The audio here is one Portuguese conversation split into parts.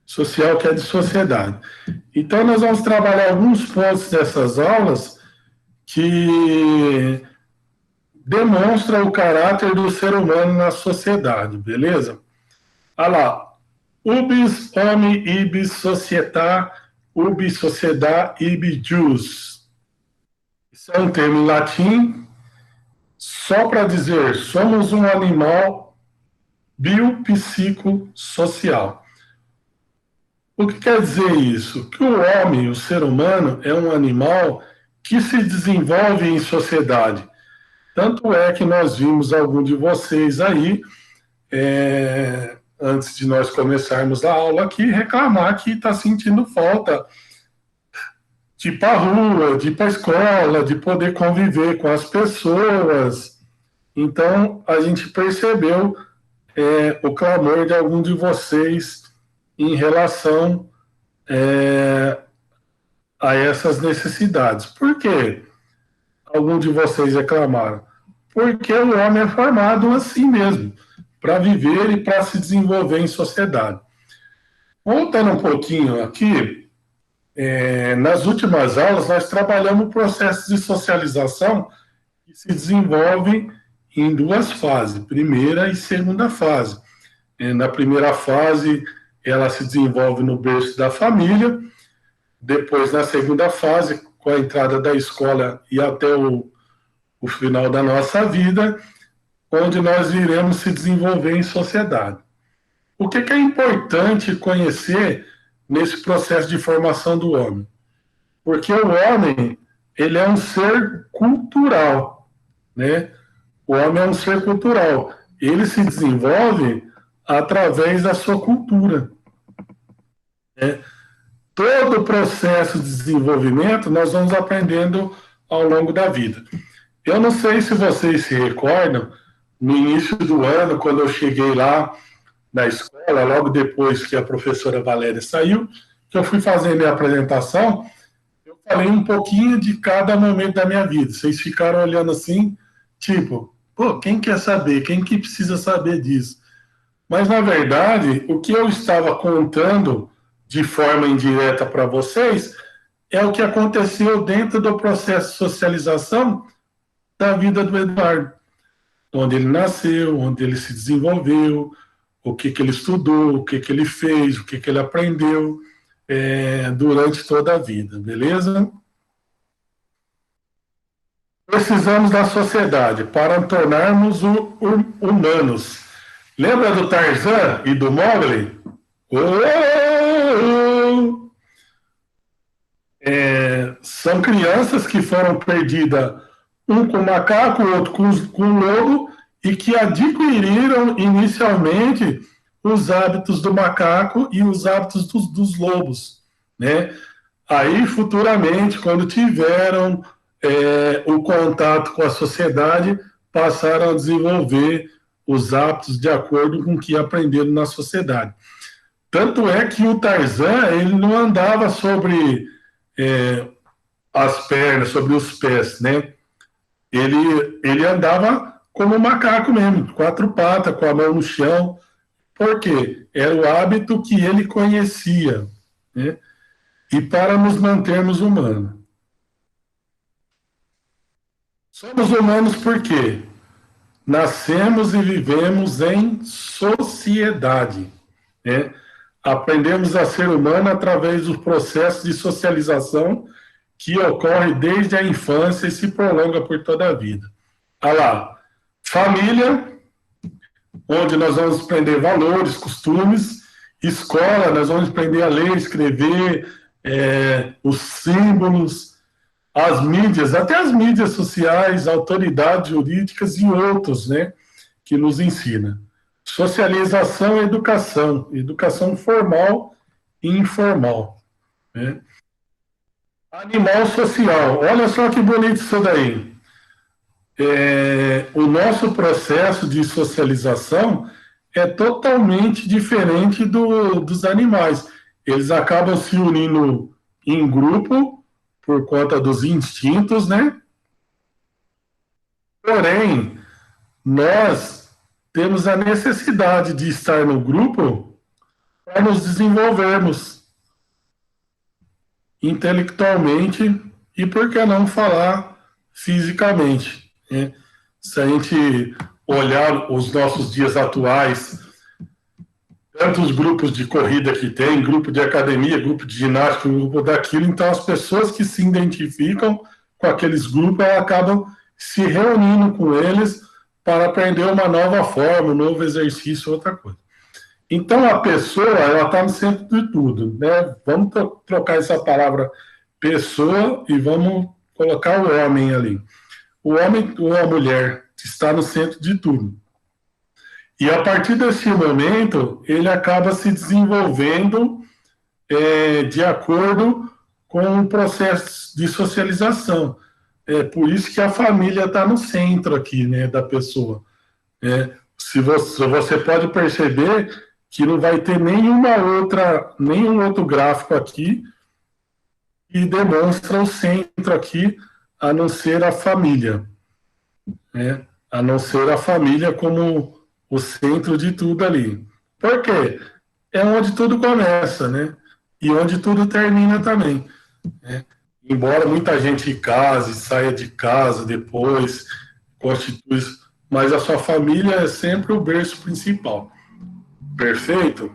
social, que é de sociedade. Então, nós vamos trabalhar alguns pontos dessas aulas que demonstram o caráter do ser humano na sociedade, beleza? Olha lá. Ubis homi ibis società, ubi sociedad ibi jus. Isso é um termo em latim, só para dizer, somos um animal biopsicossocial. O que quer dizer isso? Que o homem, o ser humano, é um animal que se desenvolve em sociedade. Tanto é que nós vimos algum de vocês aí, antes de nós começarmos a aula aqui, reclamar que está sentindo falta de ir para a rua, de ir para a escola, de poder conviver com as pessoas. Então, a gente percebeu o clamor de algum de vocês em relação a essas necessidades. Por quê? Algum de vocês reclamaram? Porque o homem é formado assim mesmo, para viver e para se desenvolver em sociedade. Voltando um pouquinho aqui, nas últimas aulas nós trabalhamos processos de socialização que se desenvolvem em duas fases, primeira e segunda fase. Na primeira fase, ela se desenvolve no berço da família, depois na segunda fase, com a entrada da escola e até o final da nossa vida, onde nós iremos se desenvolver em sociedade. O que é importante conhecer nesse processo de formação do homem? Porque o homem, ele é um ser cultural, né? O homem é um ser cultural. Ele se desenvolve através da sua cultura, né? Todo o processo de desenvolvimento nós vamos aprendendo ao longo da vida. Eu não sei se vocês se recordam, no início do ano, quando eu cheguei lá na escola, logo depois que a professora Valéria saiu, que eu fui fazer minha apresentação, eu falei um pouquinho de cada momento da minha vida. Vocês ficaram olhando assim, tipo, pô, quem quer saber? Quem que precisa saber disso? Mas, na verdade, o que eu estava contando de forma indireta para vocês é o que aconteceu dentro do processo de socialização da vida do Eduardo. Onde ele nasceu, onde ele se desenvolveu, o que ele estudou, o que ele fez, o que ele aprendeu durante toda a vida, beleza? Precisamos da sociedade para tornarmos humanos. Lembra do Tarzan e do Mowgli? São crianças que foram perdidas, um com macaco, o outro com lobo, e que adquiriram inicialmente os hábitos do macaco e os hábitos dos lobos, né? Aí, futuramente, quando tiveram o contato com a sociedade, passaram a desenvolver os hábitos de acordo com o que aprenderam na sociedade. Tanto é que o Tarzan, ele não andava sobre as pernas, sobre os pés, né? Ele andava como um macaco mesmo, quatro patas, com a mão no chão. Por quê? Era o hábito que ele conhecia, né? E para nos mantermos humanos. Somos humanos por quê? Nascemos e vivemos em sociedade, né? Aprendemos a ser humano através do processo de socialização que ocorre desde a infância e se prolonga por toda a vida. Olha lá, família, onde nós vamos aprender valores, costumes. Escola, nós vamos aprender a ler, escrever, os símbolos, as mídias, até as mídias sociais, autoridades jurídicas e outros, né, que nos ensina. Socialização e educação, educação formal e informal, né? Animal social, olha só que bonito isso daí. O nosso processo de socialização é totalmente diferente dos animais. Eles acabam se unindo em grupo por conta dos instintos, né? Porém, nós temos a necessidade de estar no grupo para nos desenvolvermos intelectualmente e, por que não falar, fisicamente, né? Se a gente olhar os nossos dias atuais, tantos grupos de corrida que tem, grupo de academia, grupo de ginástica, grupo daquilo, então as pessoas que se identificam com aqueles grupos, elas acabam se reunindo com eles para aprender uma nova forma, um novo exercício, outra coisa. Então a pessoa, ela está no centro de tudo, né? Vamos trocar essa palavra pessoa e vamos colocar o homem ali. O homem ou a mulher está no centro de tudo. E a partir desse momento, ele acaba se desenvolvendo de acordo com o processo de socialização. É por isso que a família está no centro aqui, né, da pessoa. Se você pode perceber que não vai ter nenhum outro gráfico aqui que demonstra o centro aqui, a não ser a família, né? A não ser a família como o centro de tudo ali. Por quê? É onde tudo começa, né? E onde tudo termina também, né? Embora muita gente case, saia de casa depois, constitui, mas a sua família é sempre o berço principal. Perfeito?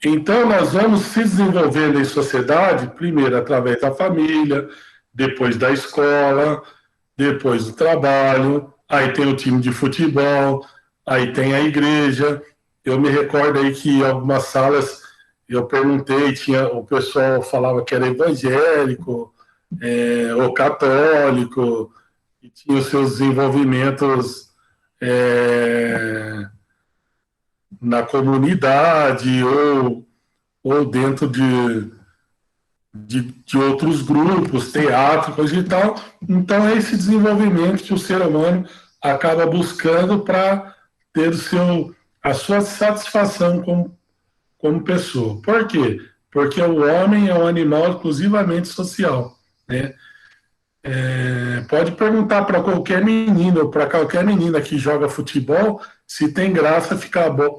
Então, nós vamos se desenvolvendo em sociedade, primeiro através da família, depois da escola, depois do trabalho, aí tem o time de futebol, aí tem a igreja. Eu me recordo aí que em algumas salas eu perguntei, o pessoal falava que era evangélico, ou católico, e tinha os seus desenvolvimentos na comunidade ou dentro de outros grupos, teatro, coisa e tal. Então, é esse desenvolvimento que o ser humano acaba buscando para ter a sua satisfação como pessoa. Por quê? Porque o homem é um animal exclusivamente social, né? Pode perguntar para qualquer menino ou para qualquer menina que joga futebol se tem graça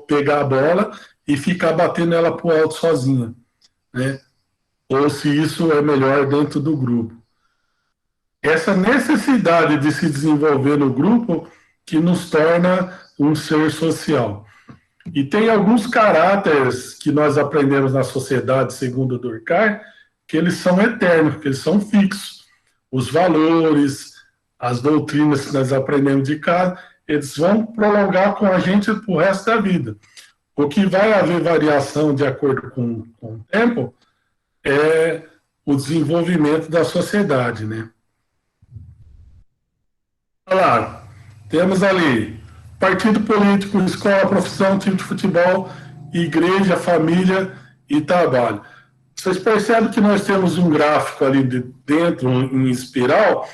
pegar a bola e ficar batendo ela pro alto sozinha, né? Ou se isso é melhor dentro do grupo. Essa necessidade de se desenvolver no grupo que nos torna um ser social. E tem alguns caráteres que nós aprendemos na sociedade, segundo Durkheim, que eles são eternos, que eles são fixos. Os valores, as doutrinas que nós aprendemos de casa, eles vão prolongar com a gente pro resto da vida. O que vai haver variação de acordo com o tempo é o desenvolvimento da sociedade, né? Olha lá, temos ali partido político, escola, profissão, time de futebol, igreja, família e trabalho. Vocês percebem que nós temos um gráfico ali dentro, em espiral,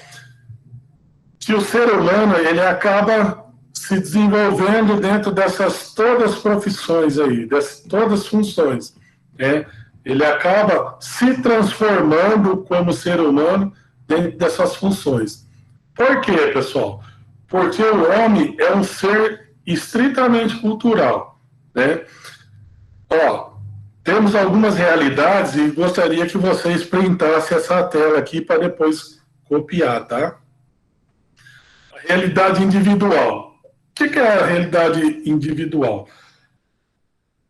que o ser humano ele acaba se desenvolvendo dentro dessas todas as profissões aí, todas as funções, né? Ele acaba se transformando como ser humano dentro dessas funções. Por quê, pessoal? Porque o homem é um ser estritamente cultural, né? Ó, temos algumas realidades e gostaria que vocês printassem essa tela aqui para depois copiar, tá? A realidade individual. O que é a realidade individual?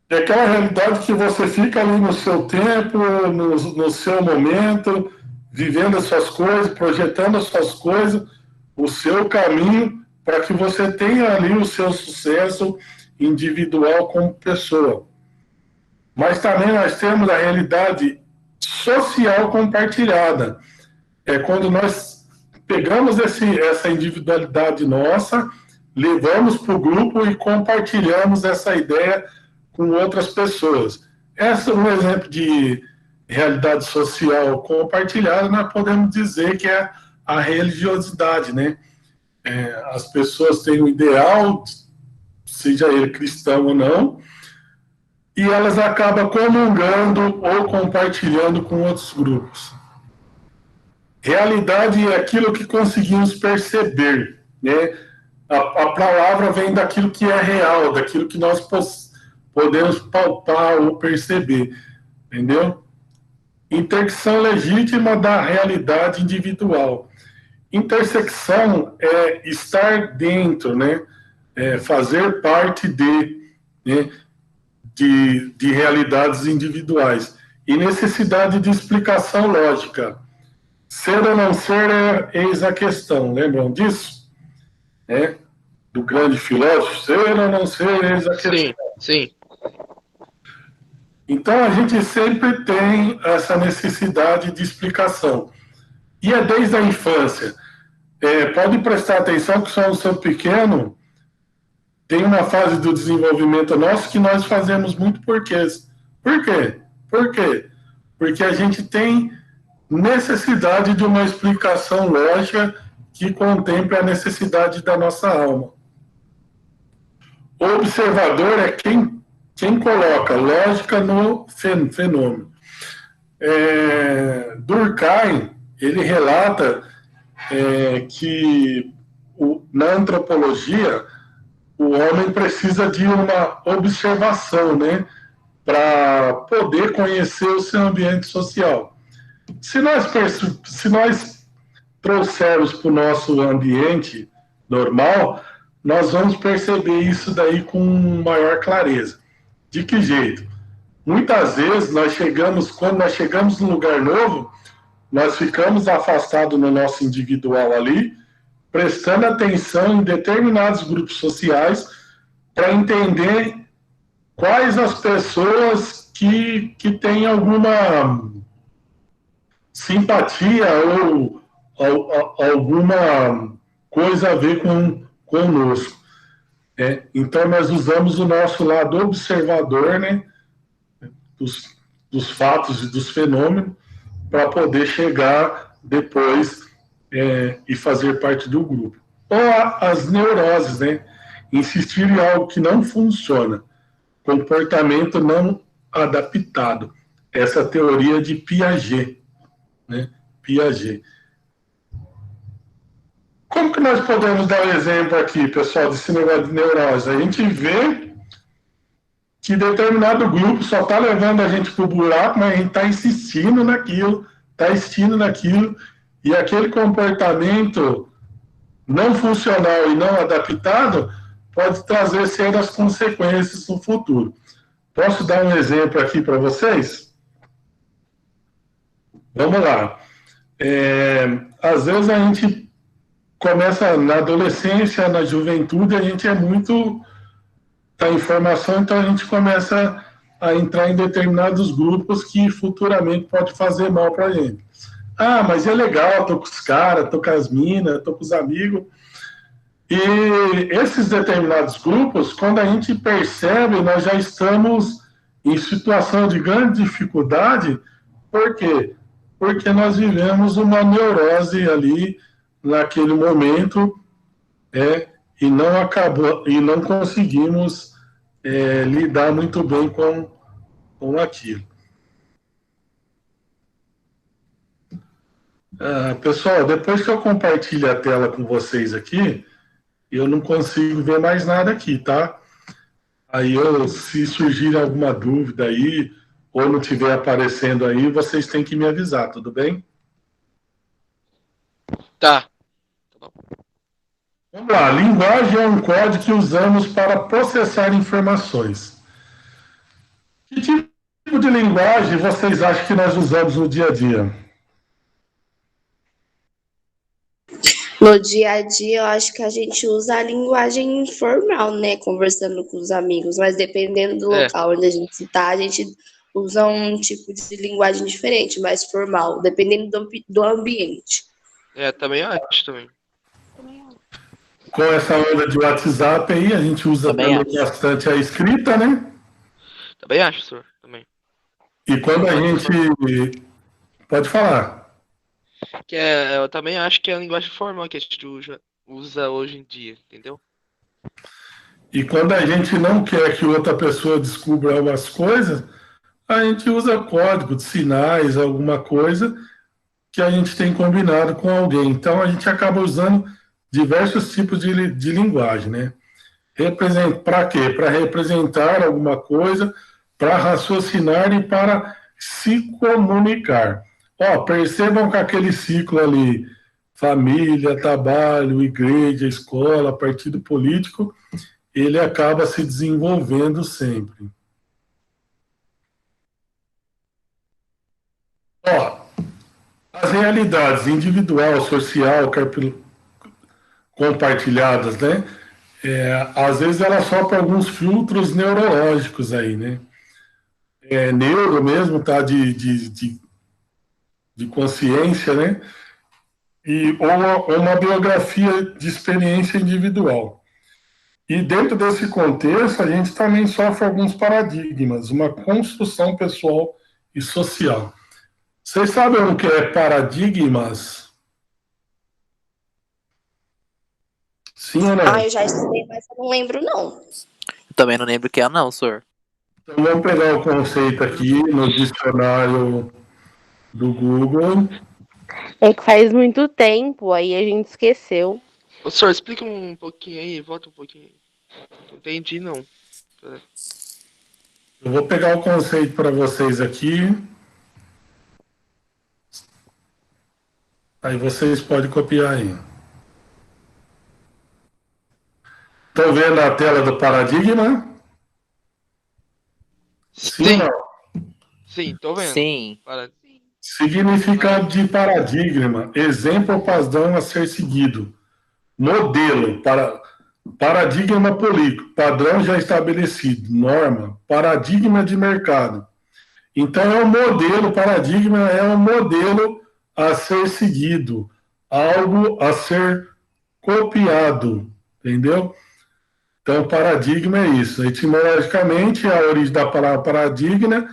É aquela realidade que você fica ali no seu tempo, no seu momento, vivendo as suas coisas, projetando as suas coisas, o seu caminho, para que você tenha ali o seu sucesso individual como pessoa. Mas também nós temos a realidade social compartilhada. É quando nós pegamos essa individualidade nossa, levamos para o grupo e compartilhamos essa ideia com outras pessoas. Esse é um exemplo de realidade social compartilhada, nós podemos dizer que é a religiosidade, né? As pessoas têm um ideal, seja ele cristão ou não, e elas acabam comungando ou compartilhando com outros grupos. Realidade é aquilo que conseguimos perceber, né? A palavra vem daquilo que é real, daquilo que nós podemos palpar ou perceber, entendeu? Intersecção legítima da realidade individual. Intersecção é estar dentro, né? Fazer parte né? de realidades individuais. E necessidade de explicação lógica. Ser ou não ser eis a questão. Lembram disso? Do grande filósofo, ser ou não ser eis a questão. Sim. Então, a gente sempre tem essa necessidade de explicação. E é desde a infância. Pode prestar atenção que só o seu pequeno tem uma fase do desenvolvimento nosso que nós fazemos muito porquês. Por quê? Por quê? Porque a gente tem necessidade de uma explicação lógica que contemple a necessidade da nossa alma. O observador é quem coloca lógica no fenômeno. Durkheim, ele relata que na antropologia o homem precisa de uma observação, né, para poder conhecer o seu ambiente social. Se nós trouxermos para o nosso ambiente normal, nós vamos perceber isso daí com maior clareza. De que jeito? Muitas vezes quando nós chegamos num lugar novo, nós ficamos afastados no nosso individual ali, prestando atenção em determinados grupos sociais para entender quais as pessoas que têm alguma simpatia ou alguma coisa a ver conosco. Então, nós usamos o nosso lado observador, né, dos fatos e dos fenômenos para poder chegar depois e fazer parte do grupo. Ou as neuroses, né? Insistir em algo que não funciona. Comportamento não adaptado. Essa teoria de Piaget, né? Piaget. Como que nós podemos dar um exemplo aqui, pessoal, desse negócio de neurose? A gente vê que determinado grupo só está levando a gente para o buraco, mas a gente está insistindo naquilo, e aquele comportamento não funcional e não adaptado pode trazer sérias consequências no futuro. Posso dar um exemplo aqui para vocês? Vamos lá. Às vezes a gente começa na adolescência, na juventude, a gente é muito da informação, então a gente começa a entrar em determinados grupos que futuramente pode fazer mal para a gente. Ah, mas é legal, tô com os caras, tô com as minas, tô com os amigos. E esses determinados grupos, quando a gente percebe, nós já estamos em situação de grande dificuldade. Por quê? Porque nós vivemos uma neurose ali naquele momento, e não conseguimos lidar muito bem com aquilo. Pessoal, depois que eu compartilho a tela com vocês aqui, eu não consigo ver mais nada aqui, tá? Aí, se surgir alguma dúvida aí, ou não estiver aparecendo aí, vocês têm que me avisar, tudo bem? Tá. Vamos lá, linguagem é um código que usamos para processar informações. Que tipo de linguagem vocês acham que nós usamos no dia a dia? No dia a dia, eu acho que a gente usa a linguagem informal, né? Conversando com os amigos, mas dependendo do local onde a gente está, a gente usa um tipo de linguagem diferente, mais formal, dependendo do ambiente. Também acho também. Com essa onda de WhatsApp aí, a gente usa também bastante a escrita, né? Também acho, senhor. Também. E quando a gente... Pode falar. Eu também acho que é a linguagem formal que a gente usa hoje em dia, entendeu? E quando a gente não quer que outra pessoa descubra algumas coisas, a gente usa código de sinais, alguma coisa que a gente tem combinado com alguém. Então, a gente acaba usando diversos tipos de linguagem, né? Para quê? Para representar alguma coisa, para raciocinar e para se comunicar. Ó, percebam que aquele ciclo ali, família, trabalho, igreja, escola, partido político, ele acaba se desenvolvendo sempre. Ó, as realidades individual, social, compartilhadas, né? Às vezes ela sofre alguns filtros neurológicos aí, né? Neuro mesmo, tá? De consciência, né? Ou uma biografia de experiência individual. E dentro desse contexto, a gente também sofre alguns paradigmas, uma construção pessoal e social. Vocês sabem o que é paradigmas? Sim ou não? Eu já estudei, mas eu não lembro, não. Eu também não lembro o que é, não, senhor. Então, vamos pegar o conceito aqui no dicionário do Google. É que faz muito tempo, aí a gente esqueceu. Ô, senhor, explica um pouquinho aí, volta um pouquinho. Não entendi, não. Eu vou pegar o conceito para vocês aqui. Aí vocês podem copiar aí. Estão vendo a tela do paradigma? Sim ou não? Sim, tô vendo. Sim. Significado de paradigma, exemplo padrão a ser seguido. Modelo, paradigma político, padrão já estabelecido, norma, paradigma de mercado. Então é um modelo, paradigma é um modelo a ser seguido, algo a ser copiado, entendeu? Então paradigma é isso. Etimologicamente, a origem da palavra paradigma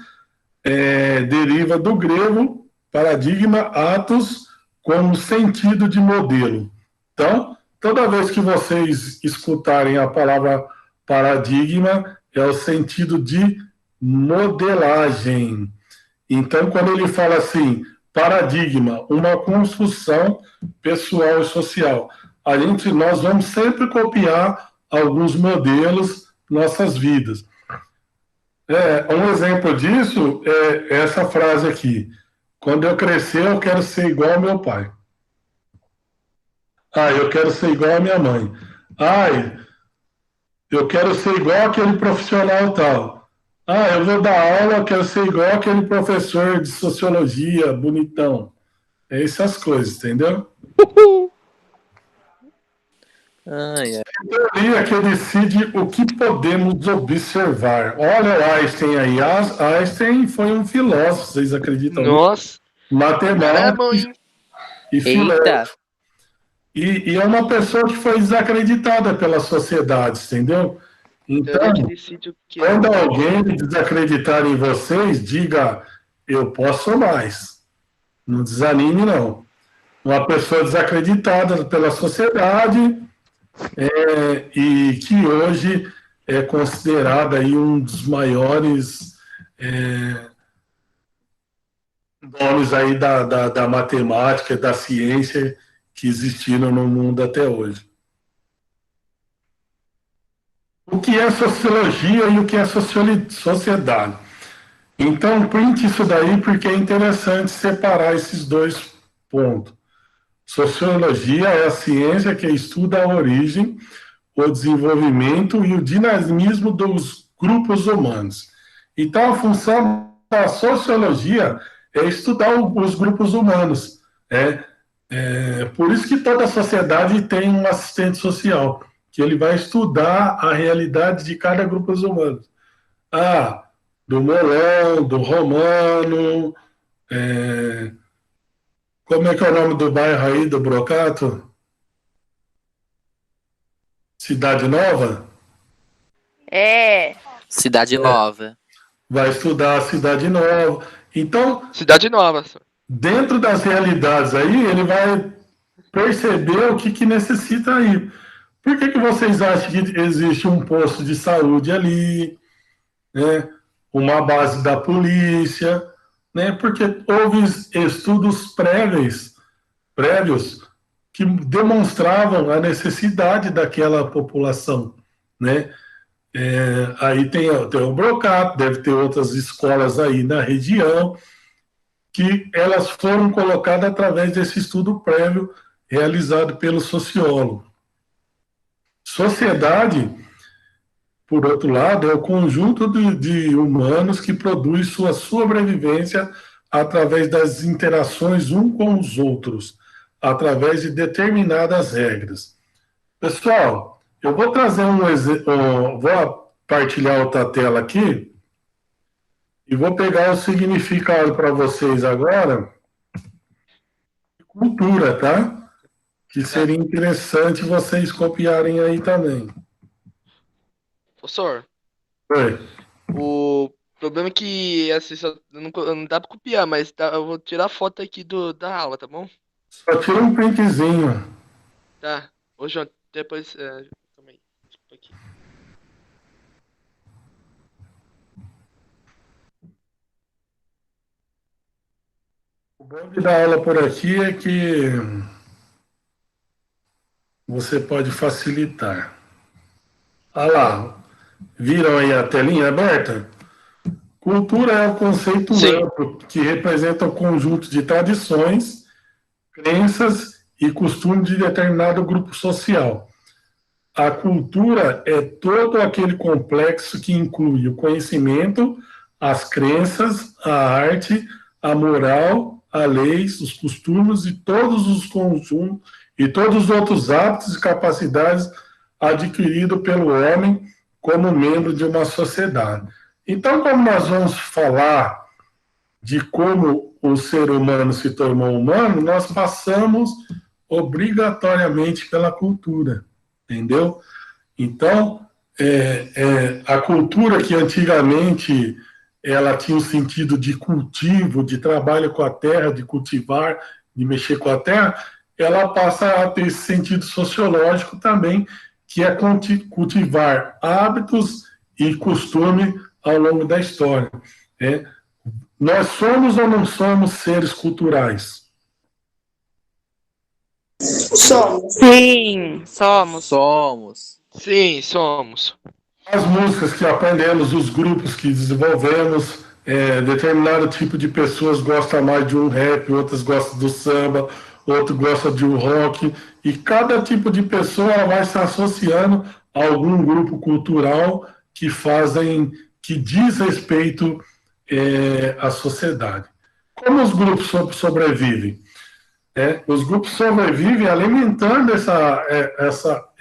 deriva do grego paradigma, atos, como sentido de modelo. Então, toda vez que vocês escutarem a palavra paradigma, é o sentido de modelagem. Então, quando ele fala assim, paradigma, uma construção pessoal e social, nós vamos sempre copiar alguns modelos nossas vidas. Um exemplo disso é essa frase aqui. Quando eu crescer, eu quero ser igual ao meu pai. Eu quero ser igual à minha mãe. Eu quero ser igual àquele profissional tal. Eu vou dar aula, eu quero ser igual àquele professor de sociologia, bonitão. Essas coisas, entendeu? Teoria que decide o que podemos observar. Olha o Einstein aí. Einstein foi um filósofo, vocês acreditam? Nossa. Matemático e filósofo. E é uma pessoa que foi desacreditada pela sociedade, entendeu? Então, quando alguém desacreditar em vocês, diga, eu posso mais. Não desanime, não. Uma pessoa desacreditada pela sociedade e que hoje é considerada aí um dos maiores nomes aí da matemática, da ciência que existiram no mundo até hoje. O que é sociologia e o que é sociedade? Então, print isso daí porque é interessante separar esses dois pontos. Sociologia é a ciência que estuda a origem, o desenvolvimento e o dinamismo dos grupos humanos. Então, a função da sociologia é estudar os grupos humanos. Por isso que toda sociedade tem um assistente social, que ele vai estudar a realidade de cada grupo humano. Do Molão, do Romano, como é que é o nome do bairro aí, do Brocato? Cidade Nova? Cidade Nova. Vai estudar a Cidade Nova. Então, Cidade Nova. Dentro das realidades aí, ele vai perceber o que necessita aí. Por que vocês acham que existe um posto de saúde ali, né? Uma base da polícia, né? Porque houve estudos prévios que demonstravam a necessidade daquela população, né? Aí tem o Brocato, deve ter outras escolas aí na região, que elas foram colocadas através desse estudo prévio realizado pelo sociólogo. Sociedade, por outro lado, é o conjunto de humanos que produz sua sobrevivência através das interações um com os outros, através de determinadas regras. Pessoal, eu vou trazer um exemplo, vou partilhar outra tela aqui e vou pegar o significado para vocês agora. Cultura, tá? Que seria interessante vocês copiarem aí também. Professor, Oi. o problema é que assim, não dá pra copiar, mas eu vou tirar a foto aqui da aula, tá bom? Só tira um printzinho. Tá. Ô, João, depois. Calma aí. Desculpa aqui. O bom de dar aula por aqui é que você pode facilitar. Olha lá. Viram aí a telinha aberta? Cultura é o conceito Sim. amplo que representa o conjunto de tradições, crenças e costumes de determinado grupo social. A cultura é todo aquele complexo que inclui o conhecimento, as crenças, a arte, a moral, a leis, os costumes e todos os conjuntos e todos os outros hábitos e capacidades adquiridos pelo homem como membro de uma sociedade. Então, como nós vamos falar de como o ser humano se tornou humano, nós passamos obrigatoriamente pela cultura, entendeu? Então, a cultura que antigamente ela tinha um sentido de cultivo, de trabalho com a terra, de cultivar, de mexer com a terra, ela passa a ter esse sentido sociológico também, que é cultivar hábitos e costume ao longo da história. Né? Nós somos ou não somos seres culturais? Somos. Sim, somos. Somos. Sim, somos. As músicas que aprendemos, os grupos que desenvolvemos, determinado tipo de pessoas gosta mais de um rap, outras gostam do samba, outro gosta de um rock, e cada tipo de pessoa ela vai se associando a algum grupo cultural que diz respeito à sociedade. Como os grupos sobrevivem? Os grupos sobrevivem alimentando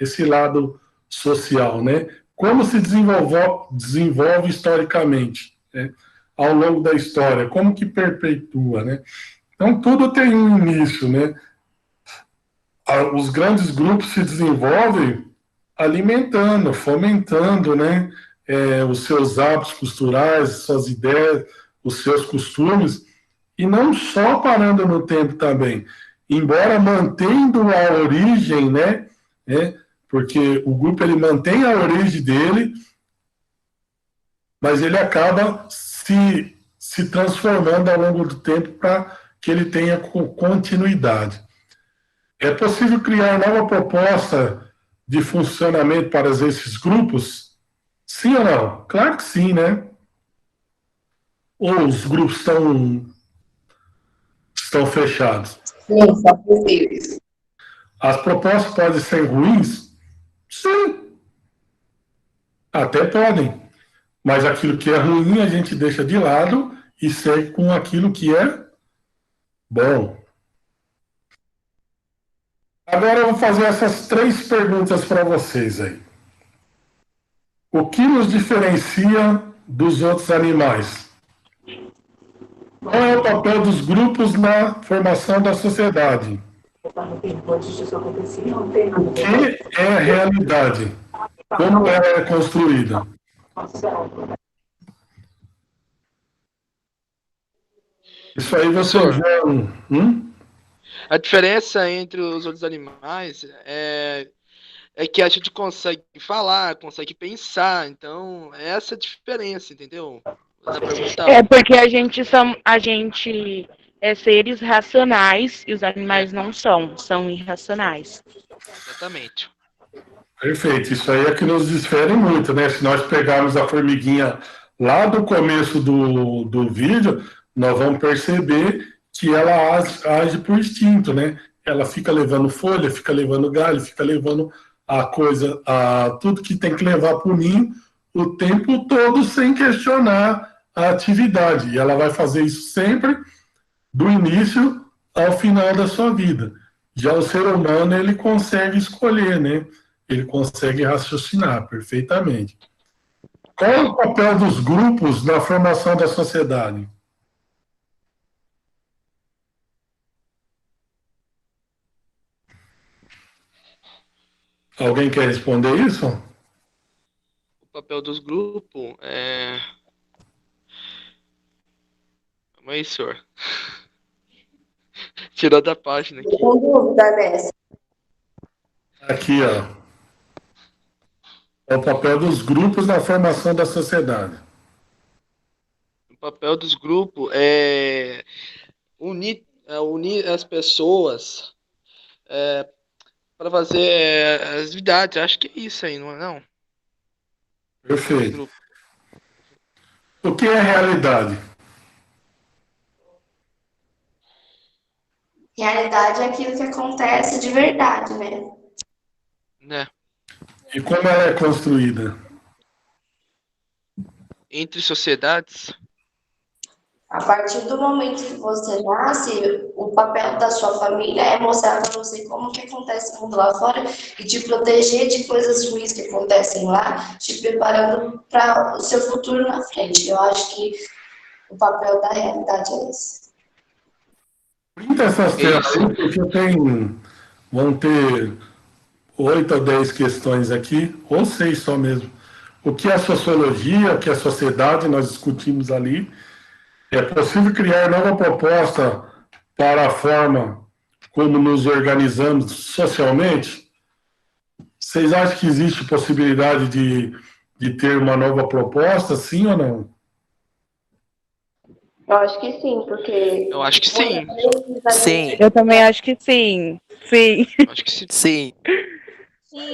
esse lado social, né? Como se desenvolve historicamente, né? Ao longo da história, como que perpetua, né? Então, tudo tem um início, né? Os grandes grupos se desenvolvem alimentando, fomentando, né? Os seus hábitos culturais, suas ideias, os seus costumes, e não só parando no tempo também, embora mantendo a origem, né? Porque o grupo ele mantém a origem dele, mas ele acaba se transformando ao longo do tempo para que ele tenha continuidade. É possível criar nova proposta de funcionamento para esses grupos? Sim ou não? Claro que sim, né? Ou os grupos estão fechados? Sim, só possíveis. As propostas podem ser ruins? Sim. Até podem. Mas aquilo que é ruim a gente deixa de lado e segue com aquilo que é bom. Agora eu vou fazer essas 3 perguntas para vocês aí. O que nos diferencia dos outros animais? Qual é o papel dos grupos na formação da sociedade? O que é a realidade? Como ela é construída? Isso aí você já... A diferença entre os outros animais é que a gente consegue falar, consegue pensar. Então, essa é a diferença, entendeu? É porque a gente é seres racionais e os animais não são irracionais. Exatamente. Perfeito. Isso aí é que nos difere muito, né? Se nós pegarmos a formiguinha lá do começo do vídeo, nós vamos perceber que ela age por instinto, né? Ela fica levando folha, fica levando galho, fica levando tudo que tem que levar para o ninho o tempo todo sem questionar a atividade. E ela vai fazer isso sempre do início ao final da sua vida. Já o ser humano, ele consegue escolher, né? Ele consegue raciocinar perfeitamente. Qual é o papel dos grupos na formação da sociedade? Alguém quer responder isso? O papel dos grupos é... Calma aí, senhor. Tirou da página aqui. Com dúvida nessa. Aqui, ó. É o papel dos grupos na formação da sociedade. O papel dos grupos é unir as pessoas para fazer as atividades. Acho que é isso aí, não é não? Perfeito. O que é realidade? Realidade é aquilo que acontece de verdade, né? Né? E como ela é construída? Entre sociedades. A partir do momento que você nasce, o papel da sua família é mostrar para você como que acontece o mundo lá fora e te proteger de coisas ruins que acontecem lá, te preparando para o seu futuro na frente. Eu acho que o papel da realidade é esse. Printa essas telas aí, porque vão ter 8 ou 10 questões aqui, ou 6 só mesmo. O que é a sociologia, o que é a sociedade, nós discutimos ali. É possível criar nova proposta para a forma como nos organizamos socialmente? Vocês acham que existe possibilidade de ter uma nova proposta, sim ou não? Eu acho que sim, porque... Eu acho que sim. Sim. Eu também acho que sim. Sim. Acho que sim. Sim.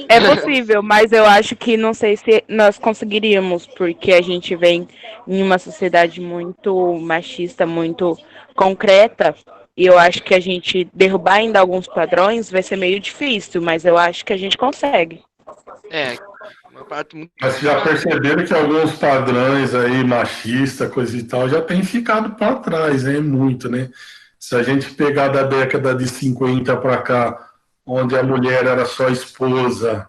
É possível, mas eu acho que não sei se nós conseguiríamos, porque a gente vem em uma sociedade muito machista, muito concreta, e eu acho que a gente derrubar ainda alguns padrões vai ser meio difícil, mas eu acho que a gente consegue. É, uma parte muito. Mas já perceberam que alguns padrões aí, machista, coisa e tal, já tem ficado para trás, né? Muito, né? Se a gente pegar da década de 50 para cá, onde a mulher era só esposa,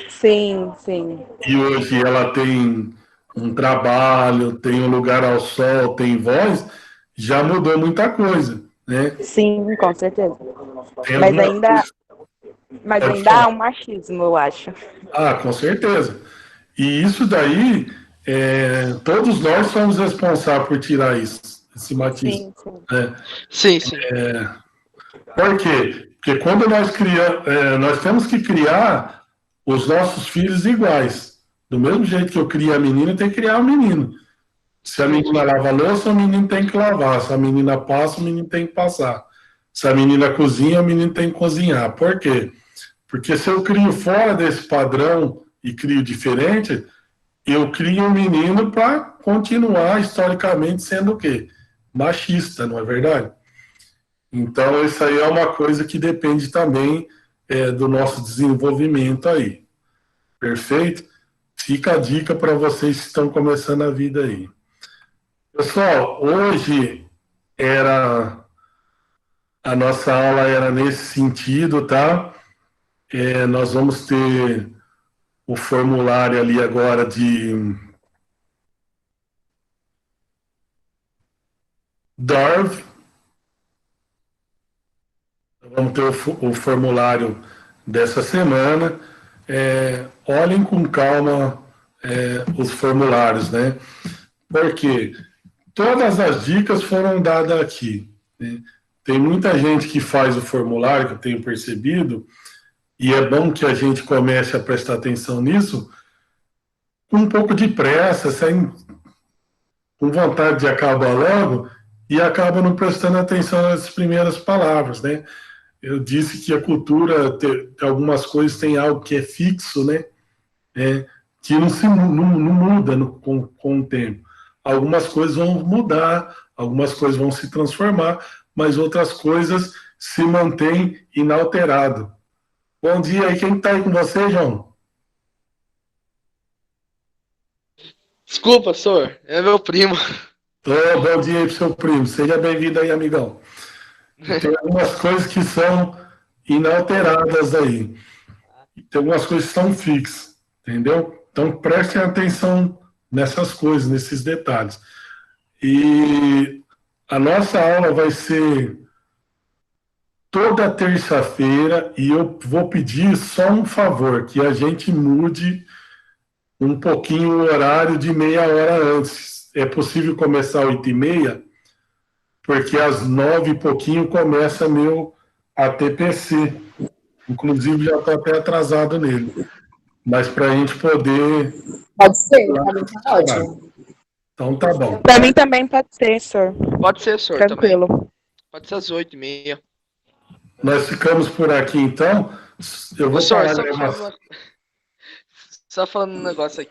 Sim, sim. e hoje ela tem um trabalho, tem um lugar ao sol, tem voz, já mudou muita coisa, né? Sim, com certeza. Tem Mas algumas ainda, coisas- mas Pode ainda há falar. um machismo, eu acho. Ah, com certeza. E isso daí, todos nós somos responsáveis por tirar isso, esse machismo. Sim, sim. Né? Sim, sim. Por quê? Porque quando nós temos que criar os nossos filhos iguais. Do mesmo jeito que eu crio a menina, tem que criar o menino. Se a menina lava a louça, o menino tem que lavar. Se a menina passa, o menino tem que passar. Se a menina cozinha, o menino tem que cozinhar. Por quê? Porque se eu crio fora desse padrão e crio diferente, eu crio um menino para continuar historicamente sendo o quê? Machista, não é verdade? Então, isso aí é uma coisa que depende também do nosso desenvolvimento aí. Perfeito? Fica a dica para vocês que estão começando a vida aí. Pessoal, hoje a nossa aula era nesse sentido, tá? Nós vamos ter o formulário ali agora de DARV. Vamos ter o formulário dessa semana. Olhem com calma os formulários, né? Porque todas as dicas foram dadas aqui, né? Tem muita gente que faz o formulário, que eu tenho percebido, e é bom que a gente comece a prestar atenção nisso, com um pouco de pressa, com vontade de acabar logo, e acaba não prestando atenção nas primeiras palavras, né? Eu disse que a cultura, algumas coisas tem algo que é fixo, né? Que não muda com o tempo. Algumas coisas vão mudar, algumas coisas vão se transformar, mas outras coisas se mantêm inalterado. Bom dia aí, quem está aí com você, João? Desculpa, senhor, é meu primo. Bom dia aí pro seu primo, seja bem-vindo aí, amigão. Tem algumas coisas que são inalteradas aí. Tem algumas coisas que são fixas, entendeu? Então prestem atenção nessas coisas, nesses detalhes. E a nossa aula vai ser toda terça-feira e eu vou pedir só um favor, que a gente mude um pouquinho o horário de meia hora antes. É possível começar às 8h30? Porque às 9 e pouquinho começa meu ATPC. Inclusive já estou até atrasado nele. Mas para a gente poder... Pode ser, para mim tá ótimo. Então tá bom. Para mim também pode ser, senhor. Pode ser, senhor, Tranquilo. também. Pode ser às 8h30. Nós ficamos por aqui, então. Eu vou Ô, senhor, parar a gravação. só falando um negócio aqui.